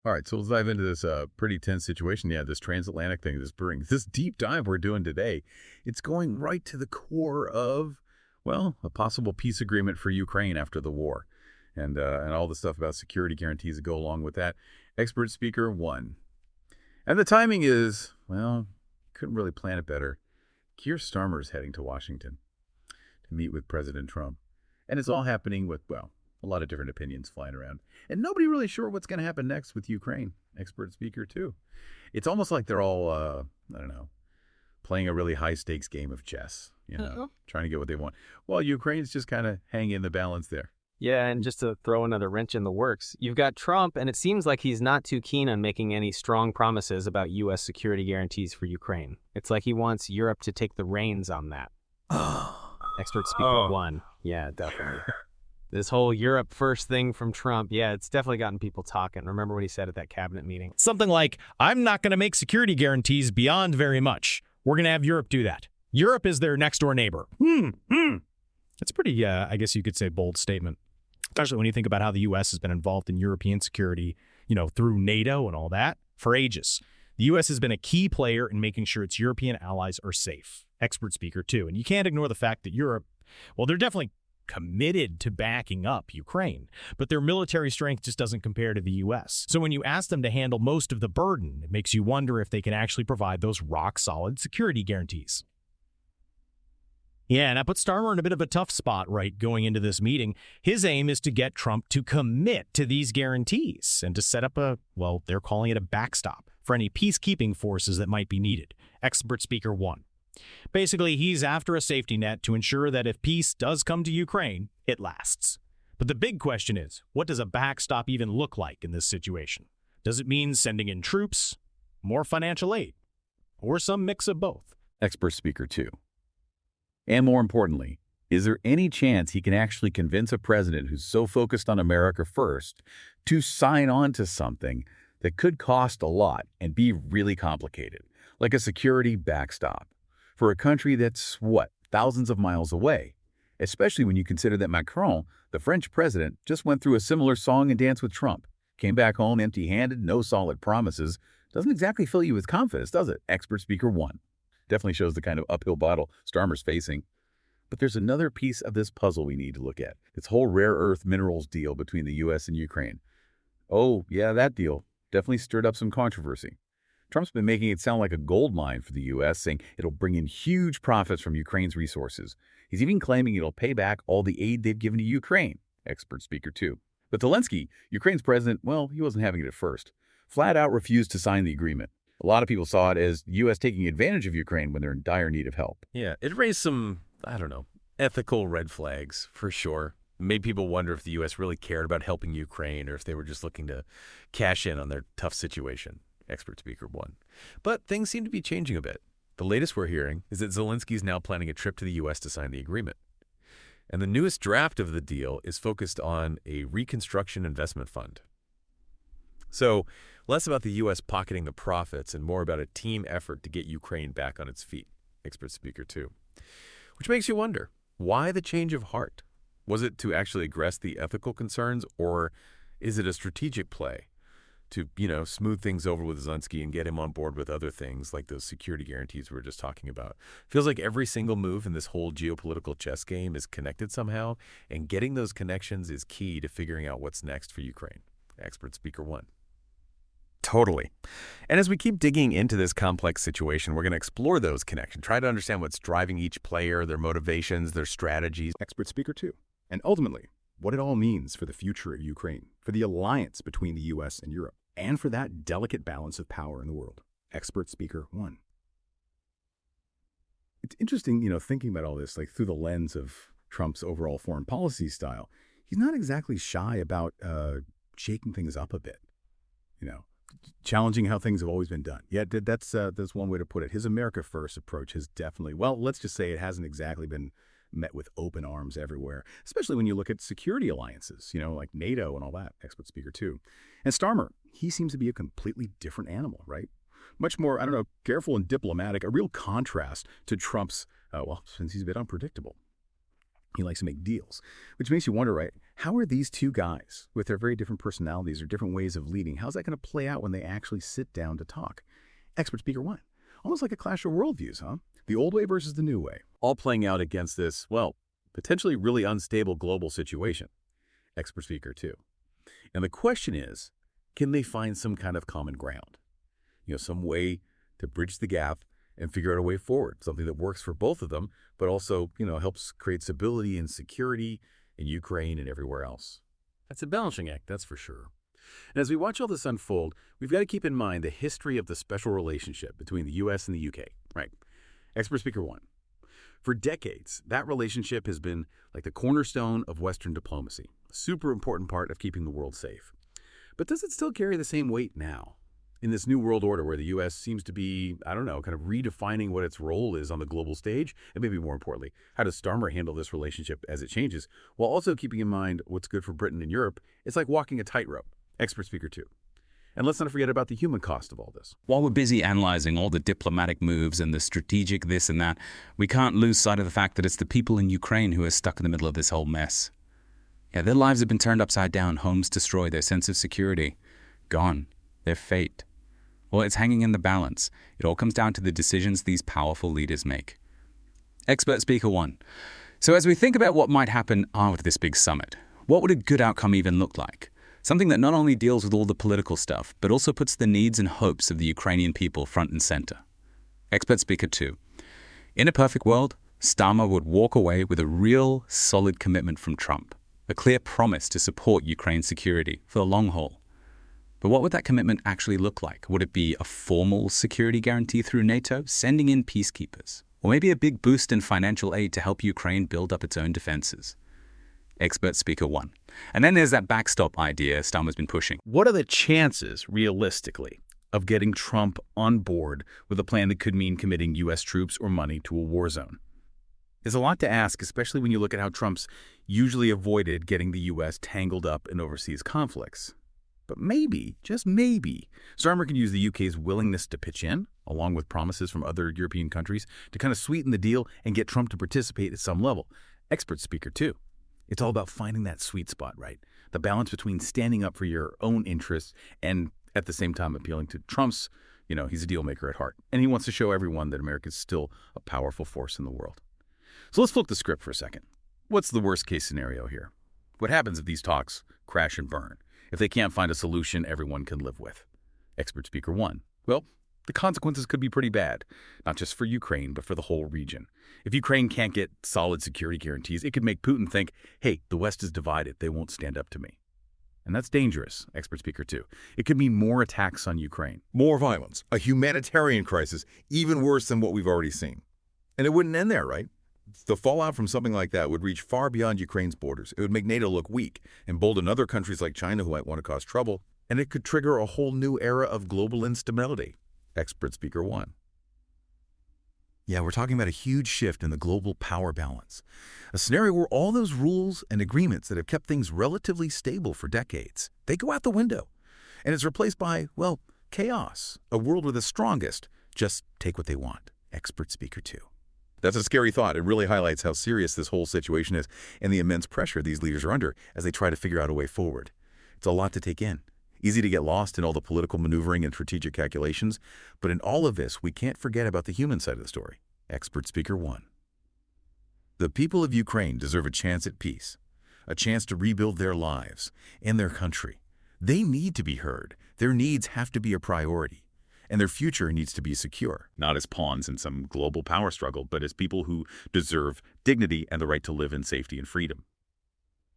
All right, so let's dive into this pretty tense situation. Yeah, this transatlantic thing that's brewing. This deep dive we're doing today, it's going right to the core of, well, a possible peace agreement for Ukraine after the war, and all the stuff about security guarantees that go along with that. Expert speaker one, and the timing is, well, couldn't really plan it better. Keir Starmer is heading to Washington to meet with President Trump, and it's all happening with, well, a lot of different opinions flying around. And nobody really sure what's going to happen next with Ukraine. Expert speaker, too. It's almost like they're all, I don't know, playing a really high-stakes game of chess, trying to get what they want. Well, Ukraine's just kind of hanging in the balance there. Yeah, and just to throw another wrench in the works, you've got Trump, and it seems like he's not too keen on making any strong promises about U.S. security guarantees for Ukraine. It's like he wants Europe to take the reins on that. Expert speaker one. Yeah, definitely. This whole Europe first thing from Trump, yeah, it's definitely gotten people talking. Remember what he said at that cabinet meeting? Something like, I'm not going to make security guarantees beyond very much. We're going to have Europe do that. Europe is their next door neighbor. It's a pretty, I guess you could say, bold statement, especially when you think about how the U.S. has been involved in European security, through NATO and all that for ages. The U.S. has been a key player in making sure its European allies are safe. Expert speaker, too. And you can't ignore the fact that Europe, well, they're definitely committed to backing up Ukraine, but their military strength just doesn't compare to the U.S. So when you ask them to handle most of the burden, it makes you wonder if they can actually provide those rock-solid security guarantees. Yeah, and that puts Starmer in a bit of a tough spot, right, going into this meeting. His aim is to get Trump to commit to these guarantees and to set up they're calling it a backstop for any peacekeeping forces that might be needed. Expert speaker one. Basically, he's after a safety net to ensure that if peace does come to Ukraine, it lasts. But the big question is, what does a backstop even look like in this situation? Does it mean sending in troops, more financial aid, or some mix of both? Expert speaker two. And more importantly, is there any chance he can actually convince a president who's so focused on America first to sign on to something that could cost a lot and be really complicated, like a security backstop? For a country that's, thousands of miles away, especially when you consider that Macron, the French president, just went through a similar song and dance with Trump. Came back home empty-handed, no solid promises. Doesn't exactly fill you with confidence, does it? Expert speaker one. Definitely shows the kind of uphill battle Starmer's facing. But there's another piece of this puzzle we need to look at. This whole rare earth minerals deal between the U.S. and Ukraine. Oh, yeah, that deal definitely stirred up some controversy. Trump's been making it sound like a gold mine for the U.S., saying it'll bring in huge profits from Ukraine's resources. He's even claiming it'll pay back all the aid they've given to Ukraine. Expert speaker two. But Zelensky, Ukraine's president, well, he wasn't having it at first. Flat out refused to sign the agreement. A lot of people saw it as the U.S. taking advantage of Ukraine when they're in dire need of help. Yeah, it raised some, ethical red flags, for sure. Made people wonder if the U.S. really cared about helping Ukraine or if they were just looking to cash in on their tough situation. Expert speaker one. But things seem to be changing a bit. The latest we're hearing is that Zelensky is now planning a trip to the U.S. to sign the agreement. And the newest draft of the deal is focused on a reconstruction investment fund. So less about the U.S. pocketing the profits and more about a team effort to get Ukraine back on its feet. Expert speaker two. Which makes you wonder, why the change of heart? Was it to actually address the ethical concerns, or is it a strategic play to, smooth things over with Zelensky and get him on board with other things like those security guarantees we were just talking about? Feels like every single move in this whole geopolitical chess game is connected somehow, and getting those connections is key to figuring out what's next for Ukraine. Expert speaker one. Totally. And as we keep digging into this complex situation, we're going to explore those connections, try to understand what's driving each player, their motivations, their strategies. Expert speaker two. And ultimately, what it all means for the future of Ukraine, for the alliance between the U.S. and Europe, and for that delicate balance of power in the world. Expert speaker one. It's interesting, thinking about all this, like through the lens of Trump's overall foreign policy style. He's not exactly shy about shaking things up a bit, challenging how things have always been done. Yeah, that's one way to put it. His America First approach has definitely, let's just say it hasn't exactly been met with open arms everywhere, especially when you look at security alliances, like NATO and all that. Expert speaker two. And Starmer, he seems to be a completely different animal, right? Much more, careful and diplomatic, a real contrast to Trump's, since he's a bit unpredictable. He likes to make deals, which makes you wonder, right, How are these two guys, with their very different personalities or different ways of leading, how's that going to play out when they actually sit down to talk? Expert speaker one. Almost like a clash of worldviews, huh? The old way versus the new way. All playing out against this, well, potentially really unstable global situation. Expert speaker two. And the question is, can they find some kind of common ground? Some way to bridge the gap and figure out a way forward, something that works for both of them, but also, helps create stability and security in Ukraine and everywhere else. That's a balancing act, that's for sure. And as we watch all this unfold, we've got to keep in mind the history of the special relationship between the U.S. and the U.K., right? Expert speaker one. For decades, that relationship has been like the cornerstone of Western diplomacy, a super important part of keeping the world safe. But does it still carry the same weight now? In this new world order where the U.S. seems to be, kind of redefining what its role is on the global stage, and maybe more importantly, how does Starmer handle this relationship as it changes, while also keeping in mind what's good for Britain and Europe? It's like walking a tightrope. Expert speaker two. And let's not forget about the human cost of all this. While we're busy analyzing all the diplomatic moves and the strategic this and that, we can't lose sight of the fact that it's the people in Ukraine who are stuck in the middle of this whole mess. Yeah, their lives have been turned upside down, homes destroyed, their sense of security gone, their fate. Well, it's hanging in the balance. It all comes down to the decisions these powerful leaders make. Expert speaker one. So as we think about what might happen after this big summit, what would a good outcome even look like? Something that not only deals with all the political stuff, but also puts the needs and hopes of the Ukrainian people front and center. Expert speaker two. In a perfect world, Starmer would walk away with a real, solid commitment from Trump, a clear promise to support Ukraine's security for the long haul. But what would that commitment actually look like? Would it be a formal security guarantee through NATO, sending in peacekeepers? Or maybe a big boost in financial aid to help Ukraine build up its own defenses? Expert speaker one. And then there's that backstop idea Starmer's been pushing. What are the chances, realistically, of getting Trump on board with a plan that could mean committing U.S. troops or money to a war zone? There's a lot to ask, especially when you look at how Trump's usually avoided getting the U.S. tangled up in overseas conflicts. But maybe, just maybe, Starmer can use the UK's willingness to pitch in, along with promises from other European countries, to kind of sweeten the deal and get Trump to participate at some level. Expert speaker two. It's all about finding that sweet spot, right? The balance between standing up for your own interests and at the same time appealing to Trump's, he's a deal maker at heart. And he wants to show everyone that America is still a powerful force in the world. So let's flip the script for a second. What's the worst case scenario here? What happens if these talks crash and burn? If they can't find a solution everyone can live with? Expert speaker one. Well, the consequences could be pretty bad, not just for Ukraine, but for the whole region. If Ukraine can't get solid security guarantees, it could make Putin think, hey, the West is divided, they won't stand up to me. And that's dangerous, expert speaker two. It could mean more attacks on Ukraine. More violence, a humanitarian crisis, even worse than what we've already seen. And it wouldn't end there, right? The fallout from something like that would reach far beyond Ukraine's borders. It would make NATO look weak, embolden other countries like China who might want to cause trouble, and it could trigger a whole new era of global instability. Expert speaker one. Yeah, we're talking about a huge shift in the global power balance. A scenario where all those rules and agreements that have kept things relatively stable for decades, they go out the window. And it's replaced by, well, chaos. A world where the strongest just take what they want. Expert speaker two. That's a scary thought. It really highlights how serious this whole situation is and the immense pressure these leaders are under as they try to figure out a way forward. It's a lot to take in. Easy to get lost in all the political maneuvering and strategic calculations, but in all of this, we can't forget about the human side of the story. Expert speaker one. The people of Ukraine deserve a chance at peace, a chance to rebuild their lives and their country. They need to be heard. Their needs have to be a priority, and their future needs to be secure. Not as pawns in some global power struggle, but as people who deserve dignity and the right to live in safety and freedom.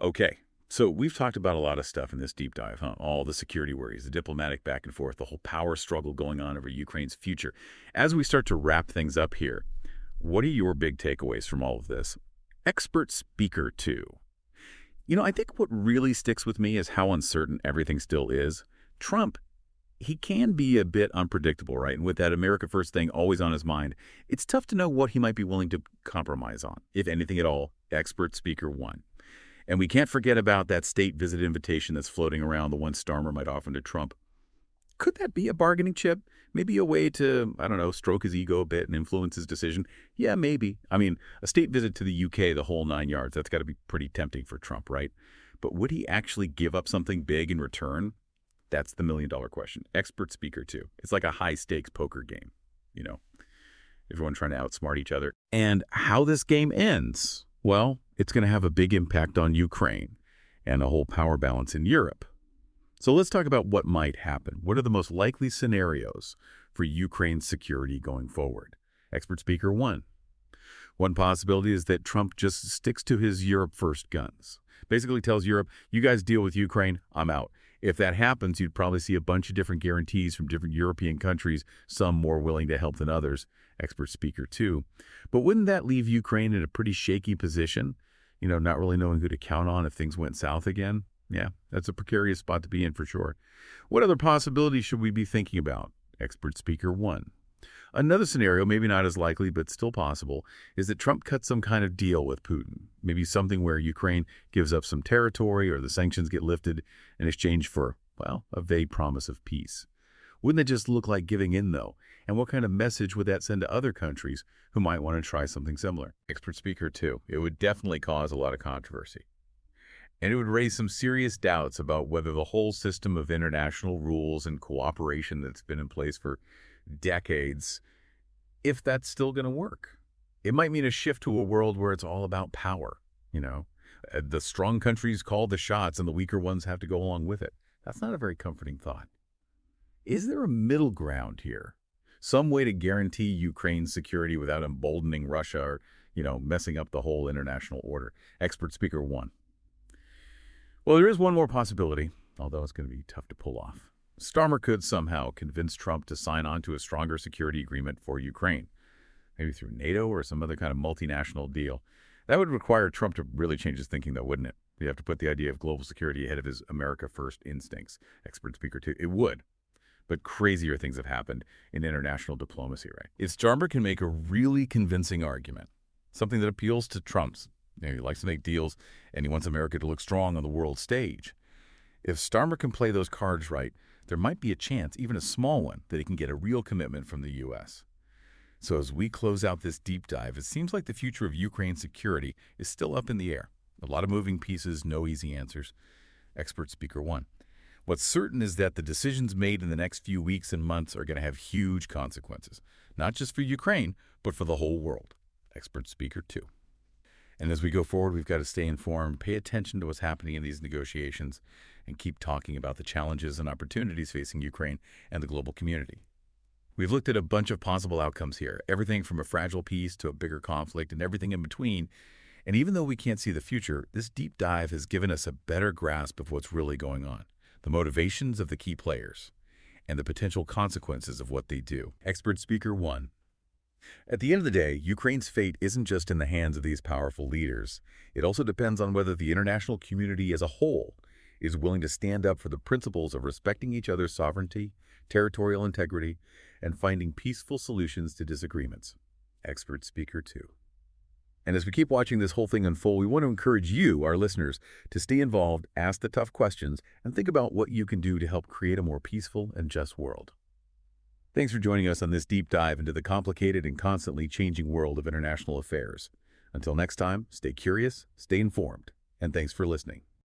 Okay. So we've talked about a lot of stuff in this deep dive, huh? All the security worries, the diplomatic back and forth, the whole power struggle going on over Ukraine's future. As we start to wrap things up here, what are your big takeaways from all of this? Expert speaker two. I think what really sticks with me is how uncertain everything still is. Trump, he can be a bit unpredictable, right? And with that America First thing always on his mind, it's tough to know what he might be willing to compromise on, if anything at all. Expert speaker one. And we can't forget about that state visit invitation that's floating around, the one Starmer might offer to Trump. Could that be a bargaining chip? Maybe a way to, stroke his ego a bit and influence his decision? Yeah, maybe. A state visit to the UK, the whole 9 yards, that's got to be pretty tempting for Trump, right? But would he actually give up something big in return? That's the million-dollar question. Expert speaker, too. It's like a high-stakes poker game, you know, everyone trying to outsmart each other. And how this game ends, well, it's going to have a big impact on Ukraine and a whole power balance in Europe. So let's talk about what might happen. What are the most likely scenarios for Ukraine's security going forward? Expert speaker 1. One possibility is that Trump just sticks to his Europe first guns. Basically tells Europe, you guys deal with Ukraine, I'm out. If that happens, you'd probably see a bunch of different guarantees from different European countries, some more willing to help than others. Expert speaker 2. But wouldn't that leave Ukraine in a pretty shaky position? You know, not really knowing who to count on if things went south again? Yeah, that's a precarious spot to be in for sure. What other possibilities should we be thinking about? Expert speaker 1. Another scenario, maybe not as likely, but still possible, is that Trump cuts some kind of deal with Putin. Maybe something where Ukraine gives up some territory or the sanctions get lifted in exchange for, well, a vague promise of peace. Wouldn't it just look like giving in, though? And what kind of message would that send to other countries who might want to try something similar? Expert speaker 2. It would definitely cause a lot of controversy. And it would raise some serious doubts about whether the whole system of international rules and cooperation that's been in place for decades, if that's still going to work. It might mean a shift to a world where it's all about power, you know. The strong countries call the shots and the weaker ones have to go along with it. That's not a very comforting thought. Is there a middle ground here? Some way to guarantee Ukraine's security without emboldening Russia or, you know, messing up the whole international order? Expert speaker 1. Well, there is one more possibility, although it's going to be tough to pull off. Starmer could somehow convince Trump to sign on to a stronger security agreement for Ukraine, maybe through NATO or some other kind of multinational deal. That would require Trump to really change his thinking, though, wouldn't it? You'd have to put the idea of global security ahead of his America First instincts. Expert speaker 2. It would. But crazier things have happened in international diplomacy, right? If Starmer can make a really convincing argument, something that appeals to Trump's, you know, he likes to make deals and he wants America to look strong on the world stage. If Starmer can play those cards right, there might be a chance, even a small one, that he can get a real commitment from the U.S. So as we close out this deep dive, it seems like the future of Ukraine's security is still up in the air. A lot of moving pieces, no easy answers. Expert speaker 1. What's certain is that the decisions made in the next few weeks and months are going to have huge consequences, not just for Ukraine, but for the whole world. Expert speaker 2. And as we go forward, we've got to stay informed, pay attention to what's happening in these negotiations, and keep talking about the challenges and opportunities facing Ukraine and the global community. We've looked at a bunch of possible outcomes here, everything from a fragile peace to a bigger conflict and everything in between. And even though we can't see the future, this deep dive has given us a better grasp of what's really going on, the motivations of the key players, and the potential consequences of what they do. Expert speaker 1. At the end of the day, Ukraine's fate isn't just in the hands of these powerful leaders. It also depends on whether the international community as a whole is willing to stand up for the principles of respecting each other's sovereignty, territorial integrity, and finding peaceful solutions to disagreements. Expert speaker 2. And as we keep watching this whole thing unfold, we want to encourage you, our listeners, to stay involved, ask the tough questions, and think about what you can do to help create a more peaceful and just world. Thanks for joining us on this deep dive into the complicated and constantly changing world of international affairs. Until next time, stay curious, stay informed, and thanks for listening.